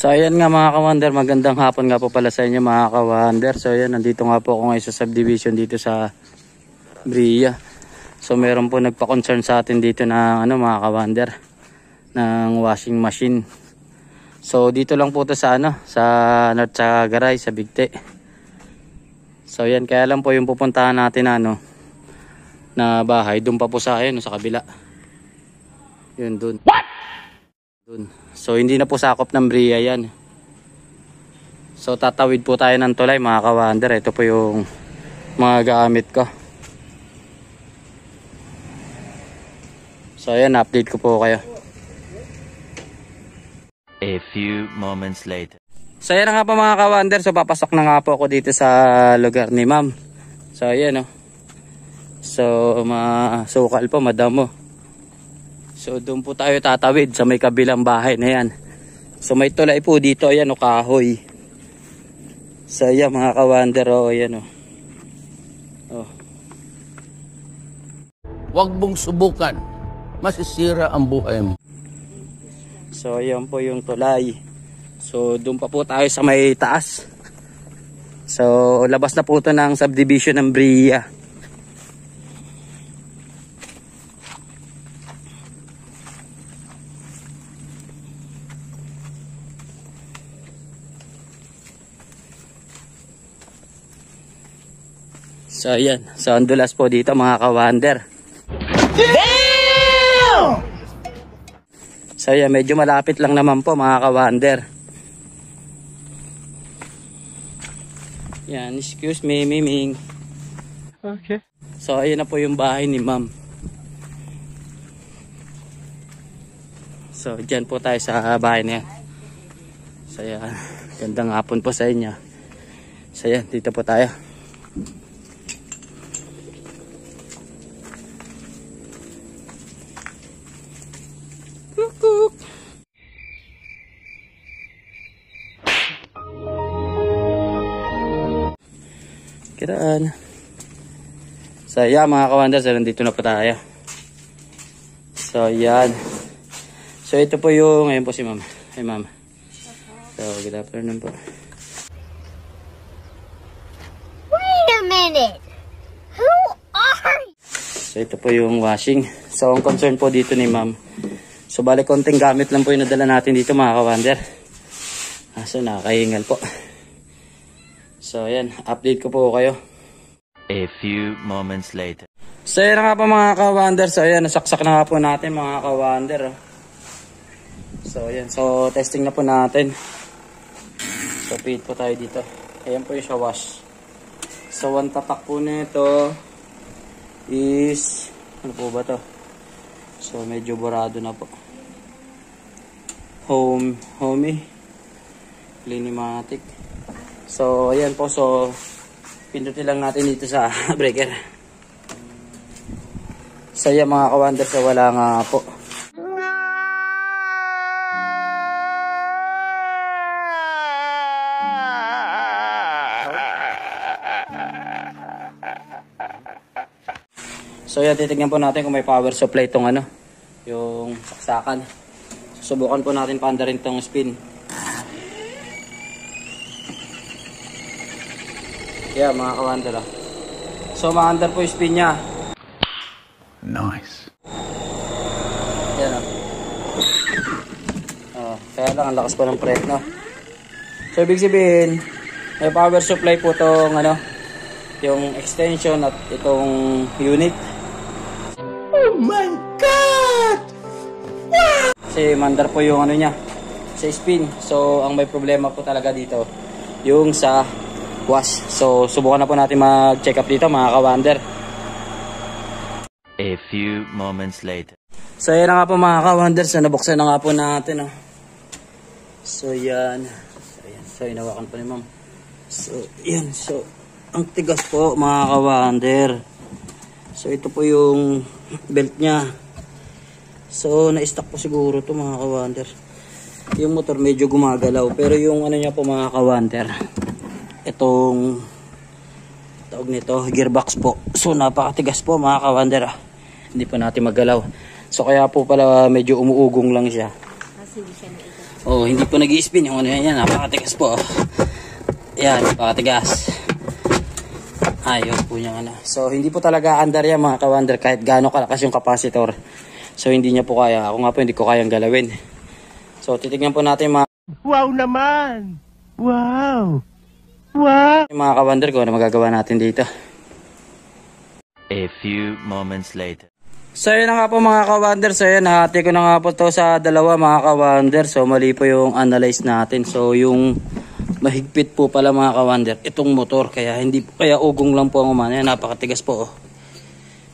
So ayan nga mga ka-wonder, magandang hapon nga po pala sa inyo mga ka-wonder. So ayan, nandito nga po ako ngayon sa subdivision dito sa Bria. So meron po nagpa-concern sa atin dito na mga ka-wonder, ng washing machine. So dito lang po to sa sa North Sagaray, sa Bigte. So ayan, kaya lang po yung pupuntahan natin na bahay, doon pa po sa sa kabila. Yun doon. What? Doon. So hindi na po sakop ng Bria yan. So tatawid po tayo ng tulay mga ka-wonder. Ito po yung mga gamit ko. So ayan, update ko po kayo. A few moments later. So ayan na nga po mga ka-wonder. So papasok na nga po ako dito sa lugar ni ma'am. So ayan So masukal po, madamo. So doon po tayo tatawid sa may kabilang bahay na yan. So may tulay po dito, ayan kahoy. So ayan mga ka-wonder, ayan Huwag mong subukan, masisira ang buhay mo. So ayan po yung tulay. So doon pa po tayo sa may taas. So labas na po ito ng subdivision ng Bria. So ayan, so ang dulas po dito mga ka-wonder. Damn! So ayan, medyo malapit lang naman po mga ka-wonder. Yan, excuse me, Miming. Okay. So ayan na po yung bahay ni ma'am. So dyan po tayo sa bahay na yan. So ayan, gandang hapon po sa inyo. So ayan, dito po tayo. Kiraan. So yan mga ka-wonder, so nandito na po tayo. So yan. So ito po yung, ngayon po si ma'am. Hi ma'am. So good afternoon po. Wait a minute. Who are you? So ito po yung washing. So ang concern po dito ni ma'am, so bali konting gamit lang po yung nadala natin dito mga ka-wonder. So nakakahingal po. So ayan, update ko po kayo. A few moments later. So ayan na nga po mga ka-wonder. So ayan, nasaksak na nga po natin mga ka-wonder. So ayan, so testing na po natin. So feed po tayo dito. Ayan po yung siya wash. So one tatak po nito is, ano po ba to? So medyo borado na po. Homey Clinimatic. So ayan po, so pindutin lang natin dito sa breaker. So ayan mga ka-wonder, so wala nga po. So ayan, titignan po natin kung may power supply itong yung saksakan. Subukan po natin paanda rin itong spin. Yeah, mga ka-wonder. So maandar po yung spin niya. Nice. Yan kaya lang ang lakas pa ng press, no? So ibig sabihin, may power supply po itong yung extension at itong unit. Oh my God! Wow! Kasi mandar po yung niya sa spin. So ang may problema po talaga dito yung sa wash. So subukan na po natin mag-check up dito mga ka-wonder. A few moments later. So yan na nga po mga ka-wonder. So nabuksan na nga po natin. So yan. So inawakan po ni ma'am. So yan. So ang tigas po mga ka-wonder. So ito po yung belt nya. So na-stuck po siguro to mga ka-wonder. Yung motor medyo gumagalaw. Pero yung niya po mga ka-wonder, itong tawag nito, gearbox po. So napakatigas po mga ka-wonder. Hindi po natin magalaw. So kaya po pala medyo umuugong lang siya. Kasi hindi siya naikot. Oh, hindi po nag-i-spin yung ano yan. Napakatigas po. Yan, napakatigas. Ayaw po niya ano. So, hindi po talaga andar yan mga ka-wonder kahit gaano kalakas yung capacitor. So, hindi niya po kaya. Ako nga po, hindi ko kayang galawin. So, titignan po natin mga... Wow naman! Wow! Wow! Mga ka-wonder ko na magagawa natin dito. A few moments later. So yun na nga po mga ka-wonder. So yun, nahati ko na nga po to sa dalawa mga ka-wonder. So mali po yung analyze natin. So yung mahigpit po pala mga ka-wonder itong motor. Kaya hindi kaya ugong lang po ang umana. Yan, napakatigas po oh.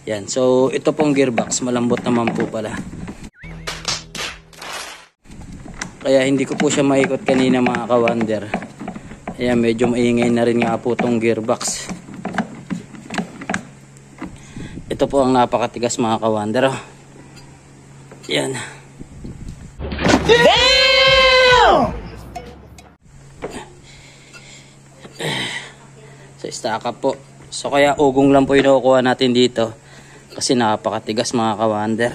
Yan. So ito pong gearbox. Malambot naman po pala. Kaya hindi ko po siya maikot kanina mga ka-wonder. Ayan, medyo maingay na rin nga po tong gearbox. Ito po ang napakatigas mga ka-wonder. Oh. Yan. Damn! So, stack up po. So, kaya ugong lang po yung nakukuha natin dito. Kasi napakatigas mga ka-wonder.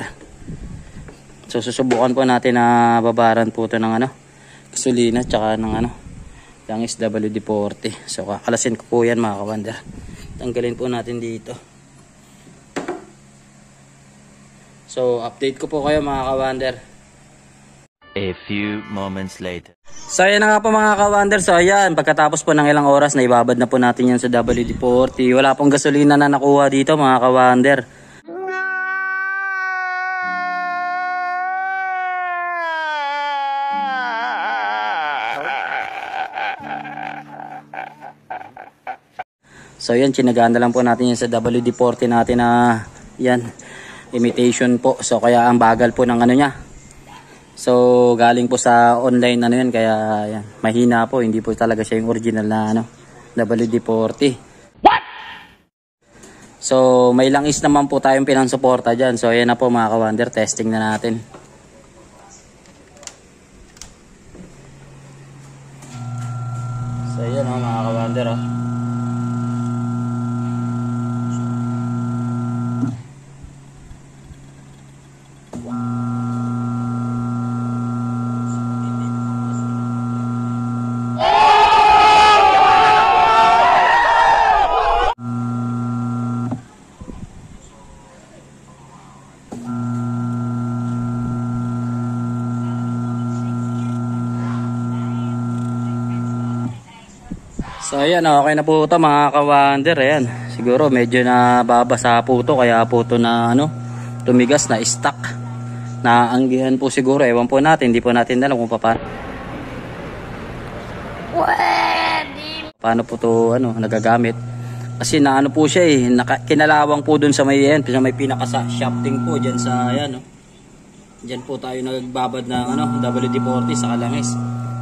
So, susubukan po natin na babaran po ito ng ano, gasolina tsaka ng ano, langis WD-40. So, kakalasin ko po yan mga ka-wonder. Tanggalin po natin dito. So, update ko po kayo mga ka-wonder. A few moments later. So, ayan na nga po mga ka-wonder. So, ayan, pagkatapos po ng ilang oras, naibabad na po natin yan sa WD-40. Wala pong gasolina na nakuha dito mga ka-wonder. So, ayan, chinagaan na lang po natin yan sa WD-40 natin na, yan, imitation po. So kaya ang bagal po ng ano niya. So galing po sa online ano yan, kaya yan, mahina po, hindi po talaga siya yung original na ano, WD-40. What? So may langis naman po tayong pinansuporta diyan. So ayan na po mga ka-wonder, testing na natin. So ayan oh, mga ka-wonder oh. So ayan, okay na po ito mga ka-wonder. Ayan, siguro medyo nababasa po ito, kaya po ito na ano, tumigas na stuck. Naanggihan po siguro, ewan po natin, hindi po natin alam kung paano po ito ano, nagagamit. Kasi naano po siya eh, kinalawang po dun sa may, yan, sa may pinaka shafting po dyan sa ayan, no? Dyan po tayo nagbabad ng ano, WD-40 sa kalangis.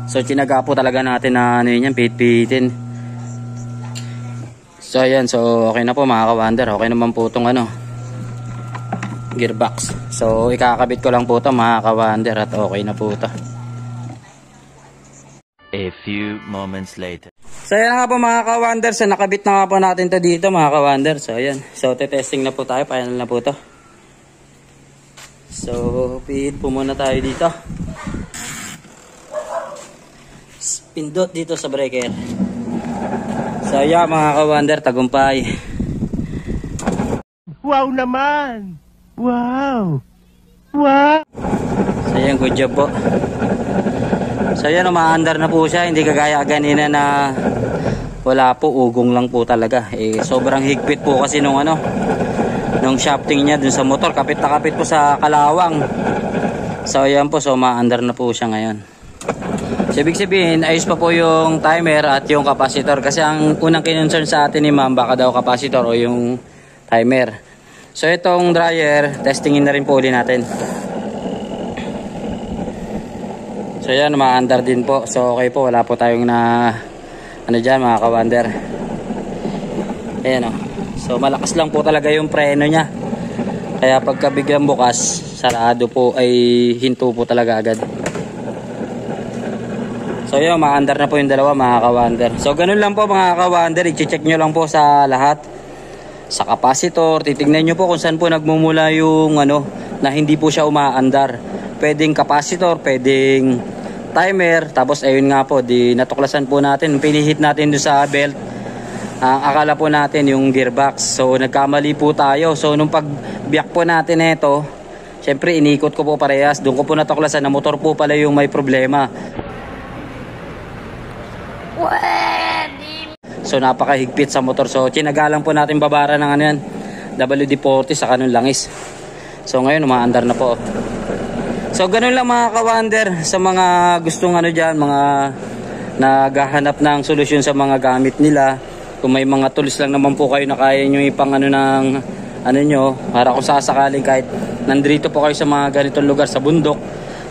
So tinaga po talaga natin na ano yun, pit-pitin. So ayan, so okay na po mga ka-wonder. Okay naman po itong ano, gearbox. So ikakabit ko lang po ito mga ka-wonder at okay na po ito. A few moments later. So ayan nga po mga ka-wonder. So nakabit na nga po natin ito dito mga ka-wonder. So ayan, so testing na po tayo. Final na po ito. So pihit po muna tayo dito. Pindot dito sa breaker. So yeah, mga ka-wonder, tagumpay. Wow naman! Wow! Wow! So yan, good job po. So yan, umaandar na po siya. Hindi kagaya ganina na wala po, ugong lang po talaga. Eh, sobrang higpit po kasi nung ano, nung shafting niya dun sa motor. Kapit na kapit po sa kalawang. So yan po, so umaandar na po siya ngayon. So, ibig sabihin, ayos pa po yung timer at yung capacitor. Kasi ang unang kinonsern sa atin ni ma'am, baka daw capacitor o yung timer. So, itong dryer, testingin na rin po ulit natin. So, yan, maandar din po. So, okay po, wala po tayong na, ano dyan, mga ka-wonder. Ayan o. So, malakas lang po talaga yung preno niya. Kaya pagka biglang bukas, sarado po ay hinto po talaga agad. So yun, maandar na po yung dalawa mga ka-wonder. So ganun lang po mga ka-wonder, i-check nyo lang po sa lahat. Sa capacitor, titignan nyo po kung saan po nagmumula yung ano, na hindi po siya umaandar. Pwedeng capacitor, pwedeng timer. Tapos ayun nga po, di natuklasan po natin, pinihit natin doon sa belt. Akala po natin yung gearbox. So nagkamali po tayo. So nung pagbiyak po natin ito, syempre inikot ko po parehas. Doon ko po natuklasan na motor po pala yung may problema. So napakahigpit sa motor. So tinagalang po natin babara ng ano yan, WD-40 sa kanong langis. So ngayon umaandar na po. So ganun lang mga ka-wonder, sa mga gustong ano dyan, mga naghahanap ng solusyon sa mga gamit nila. Kung may mga tools lang naman po kayo na kaya nyo ipang ano ng ano nyo, para kung sasakaling kahit nandito po kayo sa mga ganitong lugar sa bundok,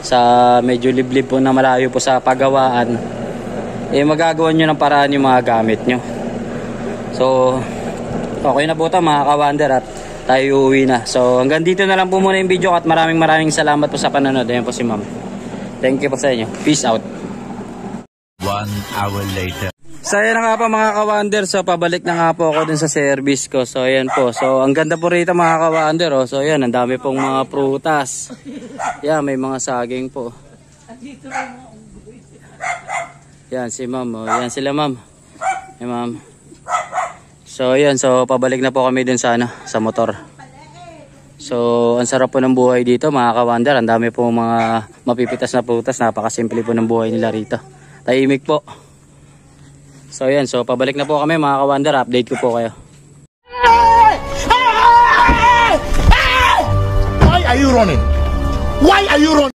sa medyo liblib po na malayo po sa pagawaan, eh magagawa nyo ng paraan yung mga gamit nyo. So okay na po ito mga ka-wonder, at tayo uuwi na. So hanggang dito na lang po muna yung video, at maraming salamat po sa panonood. Ayan po si ma'am. Thank you po sa inyo. Peace out. 1 hour later. So ayan na nga po mga ka-wonder. So pabalik na nga po ako dun sa service ko. So ayan po. So ang ganda po rito mga ka-wonder. Oh. So ayan, ang dami pong mga prutas. Yan, may mga saging po. Yan si ma'am. Oh. Yan sila ma'am. Hey ma'am. So ayan, so pabalik na po kami dun sa ano, sa motor. So ang sarap po ng buhay dito mga ka-wonder. Ang dami po mga mapipitas na prutas. Napakasimple po ng buhay nila rito. Tahimik po. So yan, so pabalik na po kami mga ka-wonder. Update ko po kayo. Why are you running? Why are you running?